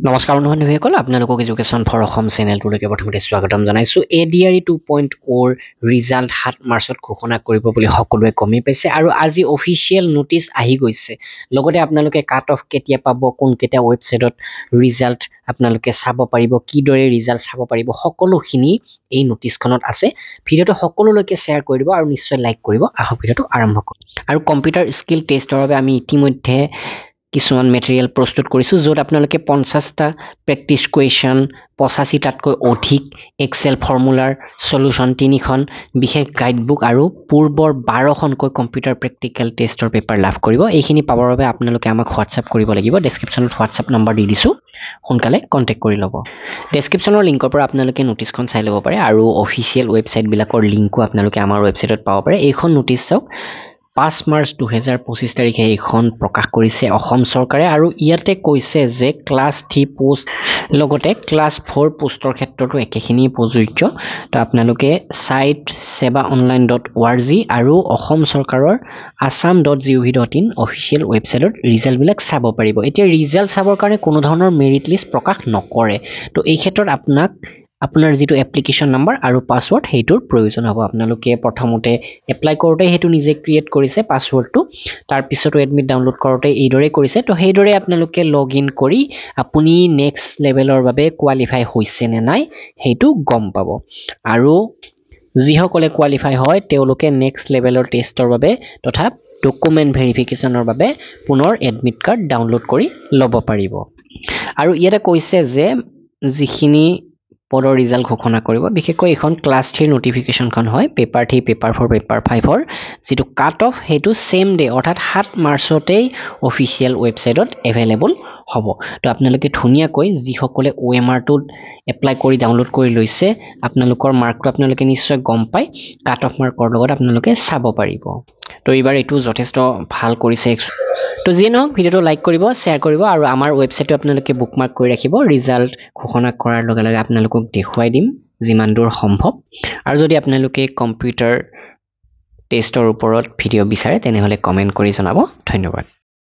নমস্কাৰ বন্ধুসকল আপোনালোকক এডুকেশ্যন ফৰ অসম চেনেলটোলৈকে প্ৰথমতে স্বাগতম জনাইছো ADRE 2.0 ৰিজাল্ট 7 মাৰ্চত ঘোষণা কৰিব বুলি সকলোৱে গমে পাইছে আৰু আজি অফিচিয়েল নোটিছ আহি গৈছে লগতে আপোনালোকে কাট অফ কেতিয়া পাব কোন কেতিয়া ৱেবসাইটত ৰিজাল্ট আপোনালোকে চাব পাৰিব কিদৰে ৰিজাল্ট চাব পাৰিব সকলোখিনি এই নোটিছখনত আছে ভিডিওটো সকলোলৈকে শেয়াৰ কৰি দিব আৰু নিশ্চয় লাইক কৰিব আহক ভিডিওটো আৰম্ভ কৰোঁ আৰু কম্পিউটাৰ স্কিল টেষ্টৰ বাবে আমি ইতিমধ্যে কিছুমান মেটেৰিয়েল প্ৰস্তুত কৰিছো য'ত আপোনালোকে 50টা প্ৰেক্টিছ কুৱেশ্যন 85টাতকৈ অধিক এক্সেল ফৰ্মুলাৰ সলিউশন 3খন বিশেষ গাইডবুক আৰু পূৰ্বৰ 12খনকৈ কম্পিউটাৰ প্ৰেক্টিকেল টেষ্টৰ পেপাৰ লাভ কৰিব এইখিনি পাবৰ বাবে আপোনালোকে আমাক হোৱাটছআপ কৰিব লাগিব ডেসক্ৰিপচনত হোৱাটছআপ নম্বৰ দি দিছো সোনকালে কন্টাক্ট কৰি ল'ব ডেসক্ৰিপচনৰ লিংকৰ পৰা আপোনালোকে নোটিছখন চাই ল'ব পাৰে আৰু অফিচিয়েল ৱেবসাইট বিলাকৰ লিংকো আপোনালোকে আমাৰ ৱেবসাইটত পাব পাৰে এইখন নোটিছ চাওক 5 মাৰ্চ 2025 তাৰিখে এইখন প্ৰকাশ কৰিছে অসম চৰকাৰে আৰু ইয়াতে কৈছে যে ক্লাছ 3 পোষ্ট লগতে ক্লাছ 4 পোষ্টৰ ক্ষেত্ৰতো একেখিনি প্ৰযোজ্য তো আপোনালোকে সাইট sevaonline.org আৰু অসম চৰকাৰৰ assam.gov.in অফিচিয়েল ৱেবসাইটত ৰিজাল্ট বিলাক চাব পাৰিব এতিয়া ৰিজাল্ট চাবৰ কাৰণে কোনো ধৰণৰ মেৰিট লিষ্ট প্ৰকাশ নকৰে তো এই ক্ষেত্ৰত আপোনাৰ যেটো এপ্লিকেশন নাম্বাৰ আৰু পাসওয়াৰ্ড হেইটোৰ প্ৰয়োজন হ'ব আপোনালোকে প্ৰথমতে এপ্লাই কৰোতে হেতু নিজে ক্ৰিয়েট কৰিছে পাসওয়াৰ্ডটো তাৰ পিছতো এডমিট ডাউনলোড কৰোতে এইদৰে কৰিছে তো হেইদৰে আপোনালোকে লগইন কৰি আপুনি নেক্সট লেভেলৰ বাবে কোৱালিফাই হৈছে নে নাই হেইটো গম পাব আৰু যিসকলে কোৱালিফাই হয় তেওঁলোকে নেক্সট লেভেলৰ টেষ্টৰ বাবে তথা ডকুমেন্ট ভেৰিফিকেশনৰ বাবে পুনৰ এডমিট কাৰ্ড ডাউনলোড কৰি ল'ব পাৰিব আৰু ইয়াতে কৈছে যে যিখিনি পদৰ ৰিজাল্ট ঘোষণা কৰিব বিশেষকৈ এখন ক্লাছ 3 নোটিফিকেশনখন হয় পেপাৰ 3 পেপাৰ 4 পেপাৰ 5ৰ যেটো কাট অফ হেতু সেম ডে অৰ্থাৎ 7 মাৰ্চতেই অফিচিয়েল ৱেবসাইটত এভেইলেবল হ'ব তো আপোনালোকে ধুনিয়াকৈ যিসকলে OMR টো এপ্লাই কৰি ডাউনলোড কৰি লৈছে আপোনালোকৰ মাৰ্কটো আপোনালোকে নিশ্চয় গম পায় কাট অফ মাৰ্কৰ লগত আপোনালোকে চাব পাৰিব তো এইবাৰ এটো যথেষ্ট ভাল কৰিছে তো যি নহওক ভিডিওটো লাইক কৰিব শেয়াৰ কৰিব আৰু আমাৰ ৱেবসাইটটো আপোনালোকে বুকমাৰ্ক কৰি ৰাখিব ৰিজাল্ট ঘোষণা কৰাৰ লগে লগে আপোনালোকক দেখুৱাই দিম যিমান দূৰ সম্ভৱ আৰু যদি আপোনালোকে কম্পিউটাৰ টেষ্টৰ ওপৰত ভিডিও বিচাৰে তেনেহলে কমেন্ট কৰি জনাব ধন্যবাদ